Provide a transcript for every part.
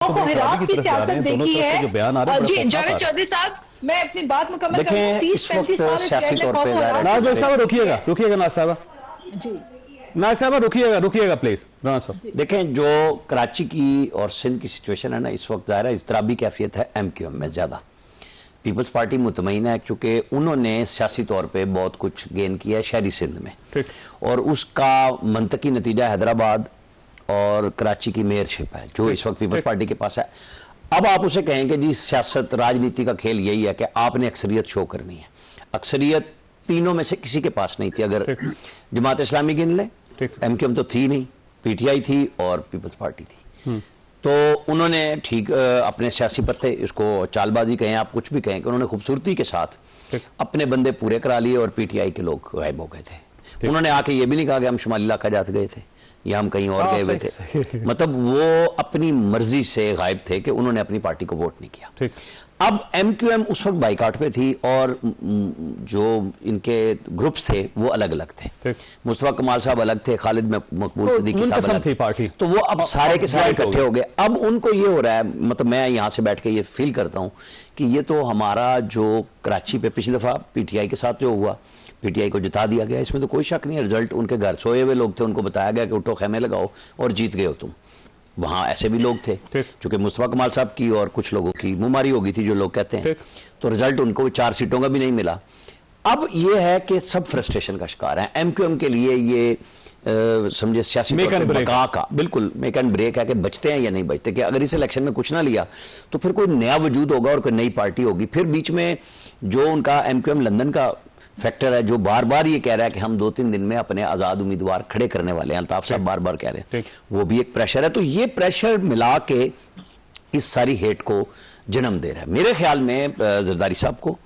खौफ और हिरास की सियासत देखी है। जी जावेद चौधरी साहब, मैं अपनी बात मुकम्मल करूं। 30-35 साल सियासी तौर पे नाज़ साहब रुकिएगा नाज़ साहब जी, नाज़ साहब रुकिएगा प्लीज। देखें, जो कराची की और सिंध की सिचुएशन है ना, इस वक्त ज़ाहिर है इज़्तिराबी कैफियत है MQM में ज़्यादा। पीपल्स पार्टी मुतमईन है क्योंकि उन्होंने सियासी तौर पे बहुत कुछ गेन किया है शहरी सिंध में, और उसका मंतकी नतीजा हैदराबाद और कराची की मेयरशिप है जो इस वक्त पीपल्स पार्टी के पास है। अब आप उसे कहें कि जी सियासत राजनीति का खेल यही है कि आपने अक्सरियत शो करनी है। अक्सरियत तीनों में से किसी के पास नहीं थी। अगर जमात इस्लामी गिन ले, MQM तो थी नहीं, PTI थी और पीपल्स पार्टी थी। तो उन्होंने ठीक अपने सियासी पत्ते, इसको चालबाजी कहें आप कुछ भी कहें, कि उन्होंने खूबसूरती के साथ अपने बंदे पूरे करा लिए और PTI के लोग गायब हो गए थे। उन्होंने आके ये भी नहीं कहा कि हम शुमाली इलाका जाते गए थे या हम कहीं और गए हुए थे। मतलब वो अपनी मर्जी से गायब थे कि उन्होंने अपनी पार्टी को वोट नहीं किया। अब MQM उस वक्त बाइकाट पे थी और जो इनके ग्रुप्स थे वो अलग अलग थे। मुस्तफा कमाल साहब अलग थे, खालिद मकबूल सिद्दीकी साहब अलग थी पार्टी। तो वो अब सारे के सारे इकट्ठे हो गए। अब उनको ये हो रहा है, मतलब मैं यहाँ से बैठ के ये फील करता हूँ कि ये तो हमारा जो कराची पे पिछली दफा PTI के साथ जो हुआ, PTI को जिता दिया गया, इसमें तो कोई शक नहीं है। रिजल्ट उनके घर सोए हुए लोग थे, उनको बताया गया कि उठो खेमे लगाओ और जीत गए हो तुम। वहाँ ऐसे भी लोग थे चूंकि मुस्तफा कमाल साहब की और कुछ लोगों की मुमारी हो गई थी जो लोग कहते हैं, तो रिजल्ट उनको 4 सीटों का भी नहीं मिला। अब ये है कि सब फ्रस्ट्रेशन का शिकार है। MQM के लिए ये समझे सियासी बका का बिल्कुल मेक एंड ब्रेक है कि बचते हैं या नहीं बचते, कि अगर इस इलेक्शन में कुछ ना लिया तो फिर कोई नया वजूद होगा और कोई नई पार्टी होगी। फिर बीच में जो उनका MQM लंदन का फैक्टर है जो बार बार ये कह रहा है कि हम 2-3 दिन में अपने आज़ाद उम्मीदवार खड़े करने वाले हैं, अल्ताफ साहब बार बार कह रहे हैं, वो भी एक प्रेशर है। तो ये प्रेशर मिला के इस सारी हेट को जन्म दे रहा है। मेरे ख्याल में जरदारी साहब को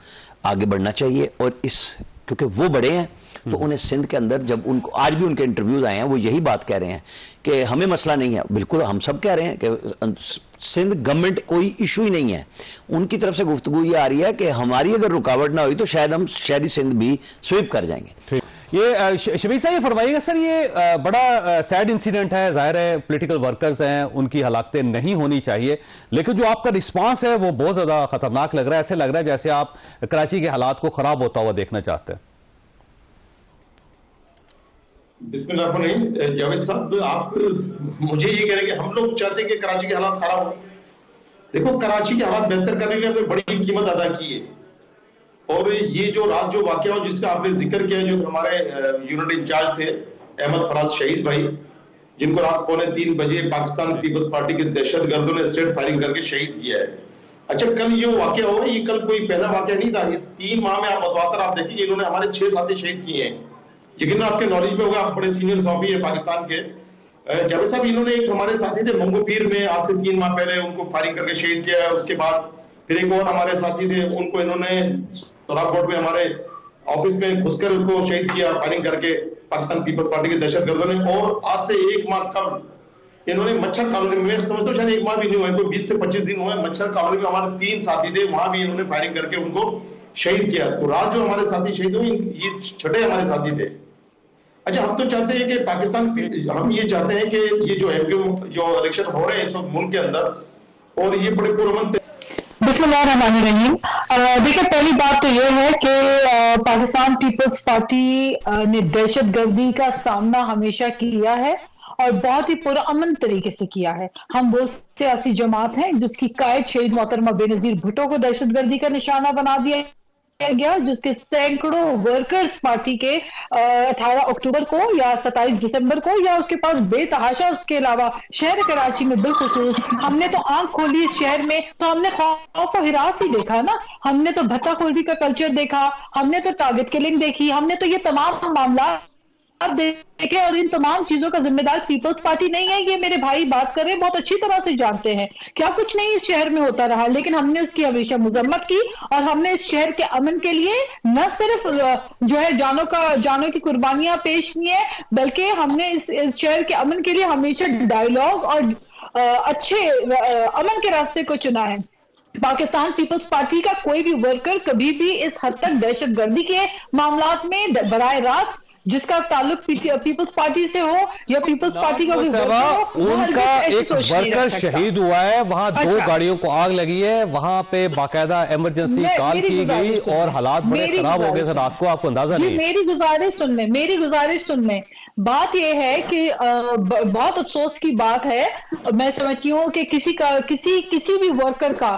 आगे बढ़ना चाहिए, और इस क्योंकि वो बड़े हैं तो उन्हें सिंध के अंदर, जब उनको आज भी उनके इंटरव्यूज आए हैं वो यही बात कह रहे हैं कि हमें मसला नहीं है। बिल्कुल हम सब कह रहे हैं कि सिंध गवर्नमेंट कोई इशू ही नहीं है। उनकी तरफ से गुफ्तगू ये आ रही है कि हमारी अगर रुकावट ना हुई तो शायद हम शहरी सिंध भी स्वीप कर जाएंगे। ये शबीर साहब ये फरमाइएगा सर, ये बड़ा सैड इंसिडेंट है, जाहिर है पॉलिटिकल वर्कर्स हैं, उनकी हलाकतें नहीं होनी चाहिए, लेकिन जो आपका रिस्पांस है वो बहुत ज़्यादा खतरनाक लग रहा है। ऐसे लग रहा है जैसे आप कराची के हालात को खराब होता हुआ देखना चाहते हैं। बिस्मिल्लाह जावेद साहब, आप मुझे ये कह रहे हैं कि हम लोग चाहते हैं कि कराची के हालात खराब हो। देखो, कराची के हालात बेहतर करने के लिए आपने बड़ी कीमत अदा की है, और ये जो रात जो वाकया हो जिसका आपने जिक्र किया, जो हमारे यूनिट इंचार्ज थे अहमद फराज शहीद भाई, जिनको रात 2:45 बजे पाकिस्तान पीपल्स पार्टी के दहशतगर्दों ने स्ट्रेट फायरिंग करके शहीद किया है। अच्छा, कल ये वाकया हुआ, ये कल कोई पहला वाकया नहीं था। इस 3 माह में आप मतवातर आप देखिए इन्होंने हमारे 6 साथी शहीद किए हैं। यकीन आपके नॉलेज में होगा, आप बड़े सीनियर सॉफी है पाकिस्तान के। जावेद साहब, इन्होंने एक हमारे साथी थे मंगू पीर में, आज से 3 माह पहले उनको फायरिंग करके शहीद किया। उसके बाद फिर एक और हमारे साथी थे, उनको इन्होंने सोलाकोट में हमारे ऑफिस में घुसकर उनको शहीद किया फायरिंग करके पाकिस्तान पीपल्स पार्टी के दहशतगर्दों ने। और आज से 1 माह कब इन्होंने मच्छर कॉलोनी में, मैं समझता हूँ शायद 1 माह भी नहीं हुआ, कोई 20 से 25 दिन हुए, मच्छर कॉलोनी में हमारे 3 साथी थे, वहां भी इन्होंने फायरिंग करके उनको शहीद किया। तो रात जो हमारे साथी शहीद हुए, ये 6 हमारे साथी थे। अच्छा, हम तो चाहते हैं कि पाकिस्तान, हम ये चाहते हैं कि ये जो MQM जो इलेक्शन हो रहे हैं इस वक्त मुल्क के अंदर, और ये बड़े पुरअमन। बिस्मिल्लाहिर्रहमानिर्रहीम। देखिए, पहली बात तो ये है कि पाकिस्तान पीपल्स पार्टी ने दहशतगर्दी का सामना हमेशा किया है और बहुत ही पुरअमन तरीके से किया है। हम वो सियासी जमात हैं जिसकी कायद शहीद मोहतरमा बेनजीर भुट्टो को दहशतगर्दी का निशाना बना दिया गया, जिसके सैकड़ों वर्कर्स पार्टी के 18 अक्टूबर को या 27 दिसंबर को या उसके पास बेतहाशा, उसके अलावा शहर कराची में बिलखुसूस हमने तो आंख खोली इस शहर में तो हमने खौफ और हिरास ही देखा ना। हमने तो भत्ताखोरी का कल्चर देखा, हमने तो टारगेट किलिंग देखी, हमने तो ये तमाम मामला देखे, और इन तमाम चीजों का जिम्मेदार पीपल्स पार्टी नहीं है। ये मेरे भाई बात कर रहे हैं, बहुत अच्छी तरह से जानते हैं क्या कुछ नहीं इस शहर में होता रहा, लेकिन हमने उसकी हमेशा मजम्मत की और हमने इस शहर के अमन के लिए न सिर्फ जो है जानों की कुर्बानियां पेश की है, बल्कि हमने इस शहर के अमन के लिए हमेशा डायलॉग और अच्छे अमन के रास्ते को चुना है। पाकिस्तान पीपल्स पार्टी का कोई भी वर्कर कभी भी इस हद तक दहशतगर्दी के मामलात में बराह रास्त जिसका ताल्लुक पीपल्स पार्टी से हो या पीपल्स पार्टी का कोई साहबा, वर्कर हो, वो उनका हरगिज़ ऐसी एक सोच नहीं वर्कर रख सकता। शहीद हुआ है, वहां 2 अच्छा। गाड़ियों को आग लगी है, वहां पे बाकायदा इमरजेंसी कॉल मेरी की गई गुजारिश सुनिए, और हालात बड़े मेरी खराब हो गए गुजारिश थे रात को, आपको अंदाजा जी नहीं है। मेरी गुजारिश सुन लें। बात यह है कि बहुत अफसोस की बात है, मैं समझती हूँ कि किसी भी वर्कर का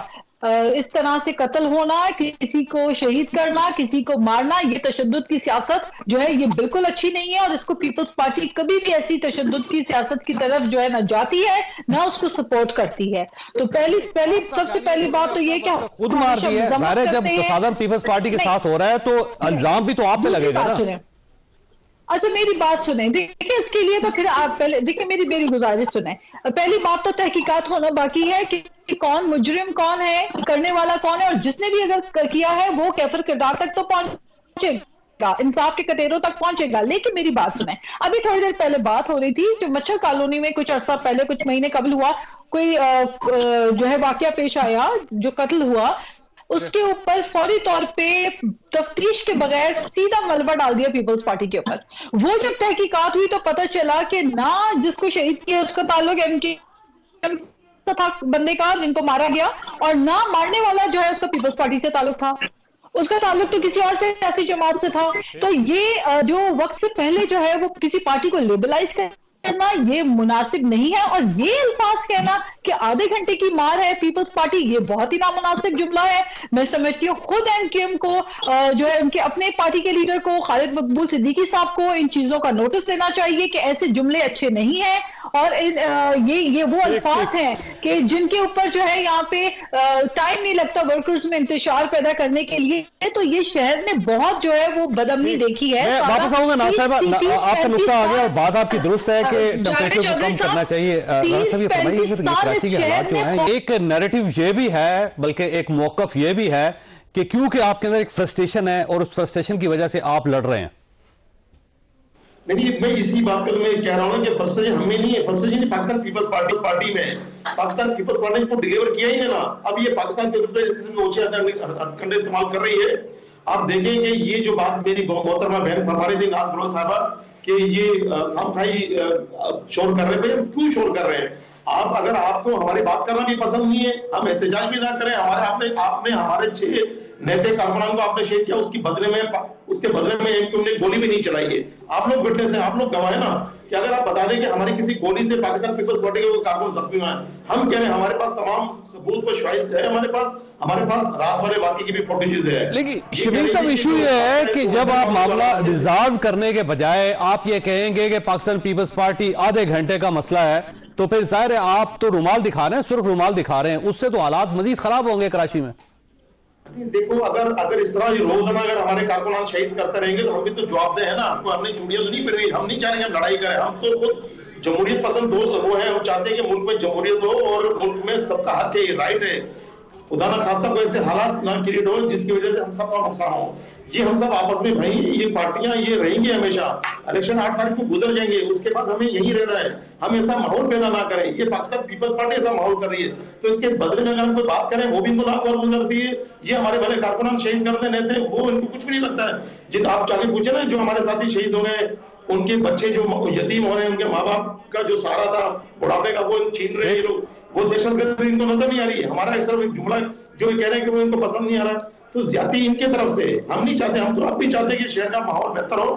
इस तरह से कत्ल होना, किसी को शहीद करना, किसी को मारना, ये तशद्दुद की सियासत जो है ये बिल्कुल अच्छी नहीं है, और इसको पीपल्स पार्टी कभी भी ऐसी तशद्दुद की सियासत की तरफ जो है ना जाती है ना उसको सपोर्ट करती है। तो सबसे पहली बात तो ये क्या खुद मार दी है, ज़ाहिर है जब तसादम पीपल्स पार्टी के साथ हो रहा है तो इल्जाम भी तो आप पे लगेगा ना। अच्छा मेरी बात सुने, देखिए इसके लिए तो फिर आप पहले देखिए मेरी गुजारिश सुने। पहली बात तो तहकीकात होना बाकी है कि कौन मुजरिम कौन है, करने वाला कौन है, और जिसने भी अगर किया है वो कैफर किरदार तक तो पहुंचेगा, इंसाफ के कटेरों तक पहुंचेगा। लेकिन मेरी बात सुने, अभी थोड़ी देर पहले बात हो रही थी जो मच्छर कॉलोनी में कुछ अरसा पहले, कुछ महीने कबल हुआ, कोई जो है वाकया पेश आया, जो कत्ल हुआ, उसके ऊपर फौरी तौर पे तफ्तीश के बगैर सीधा मलबा डाल दिया पीपल्स पार्टी के ऊपर। वो जब तहकीकात हुई तो पता चला कि ना जिसको शहीद किया उसका ताल्लुक एमकेएम से था, बंदे का जिनको मारा गया, और ना मारने वाला जो है उसका पीपल्स पार्टी से ताल्लुक था, उसका ताल्लुक तो किसी और सियासी जमात से था। तो ये जो वक्त से पहले जो है वो किसी पार्टी को लेबलाइज करना ये मुनासिब नहीं है, और ये अल्फाज कहना कि आधे घंटे की मार है पीपल्स पार्टी, ये बहुत ही नामुनासिब जुमला है। मैं समझती हूँ खुद एमकेएम को जो है उनके अपने पार्टी के लीडर को खालिद मकबूल सिद्दीकी साहब को इन चीजों का नोटिस देना चाहिए कि ऐसे जुमले अच्छे नहीं हैं, और ये वो अल्फाज हैं कि जिनके ऊपर जो है यहाँ पे टाइम नहीं लगता वर्कर्स में इंतशार पैदा करने के लिए। तो ये शहर ने बहुत जो है वो बदअमनी देखी है। मैं वापस आऊंगा ना साहब, आपका नुक्ता आ गया और बात आपकी दुरुस्त है कि टेम्परेचर को कम करना चाहिए। सब ये फरमाइए कि कराची के हालात जो हैं, एक नैरेटिव ये भी है, बल्कि एक मौकफ ये भी है कि क्योंकि आपके अंदर एक फ्रस्ट्रेशन है और उस फ्रस्ट्रेशन की वजह से आप लड़ रहे हैं। नहीं, मैं इसी बात पे मैं कह रहा हूँ कि फ्रस्ट्रेशन हमें नहीं है, फ्रस्ट्रेशन पाकिस्तान पीपल्स पार्टी में है। पाकिस्तान पीपल्स पार्टी को डिलीवर किया ही नहीं ना, अब ये पाकिस्तान के हथकंडे इस्तेमाल कर रही है। आप देखेंगे ये जो बात मेरी मोहतरमा बहन फरमा रही थी नाज बलोच साहबा कि ये खामखाई शोर कर रहे हैं, क्यों शोर कर रहे हैं? आप अगर आपको हमारी बात करना भी पसंद नहीं है, हम एहतजाज भी ना करें, आपने हमारे 6 नेता कारकुनान को आपने शहीद किया, उसके बदले में एमक्यूएम ने गोली भी नहीं चलाई है। आप लोग विटनेस हैं, आप लोग गवाह हैं ना, कि अगर आप बता दें कि हमारी किसी गोली से पाकिस्तान पीपल्स पार्टी के कारकुन जख्मी हुए हैं, हम कह रहे हैं हमारे पास तमाम सबूत व शवाहिद है, हमारे पास रात वाले वाकई की भी फुटेजेस है। लेकिन शबीर साहब इशू ये है कि जब आप मामला रिजॉल्व करने के बजाय आप ये कहेंगे कि पाकिस्तान पीपल्स पार्टी आधे घंटे का मसला है, तो फिर जाहिर है आप तो रुमाल दिखा रहे हैं, सुर्ख रुमाल दिखा रहे हैं, उससे तो हालात मजीद खराब होंगे कराची में। देखो अगर इस तरह रोजाना अगर हमारे कारकुनान शहीद करते रहेंगे तो हम भी तो जवाबदेह है ना, हमको हमने चूड़ियां तो नहीं पहन रही, हम नहीं चाह रहे हम लड़ाई करें, हम तो खुद जमहूरियत पसंद वो है, हम चाहते हैं कि मुल्क में जमहूरियत हो और मुल्क में सबका हक है, राइट है, खुदा ना खास्ता कोई ऐसे हालात ना क्रिएट हो जिसकी वजह से हम सबका नुकसान हो। ये हम सब आपस में भाई ये पार्टियां ये रहेंगी हमेशा, इलेक्शन 8 तारीख को गुजर जाएंगे, उसके बाद हमें यही रहना है, हम ऐसा माहौल पैदा ना करें। ये पाकिस्तान पीपल्स पार्टी ऐसा माहौल कर रही है, तो इसके बदले में अगर हम कोई बात करें वो भी मुनाफ और गुजरती है। ये हमारे भले कारकुनान शहीद करते रहते हैं, वो इनको कुछ भी नहीं लगता है। जिन आप जाके पूछे ना जो हमारे साथी शहीद हो गए, उनके बच्चे जो यतीम हो रहे हैं, उनके माँ बाप का जो सहारा था बुढ़ापे का वो छीन रहे हैं लोग, वो दहशतगर्दी इनको नजर नहीं आ रही है। हमारा सिर्फ एक जुमला जो कह रहे हैं कि वो इनको पसंद नहीं आ रहा, तो ज्यादा इनके तरफ से हम नहीं चाहते, हम तो आप भी चाहते हैं कि शहर का माहौल बेहतर हो,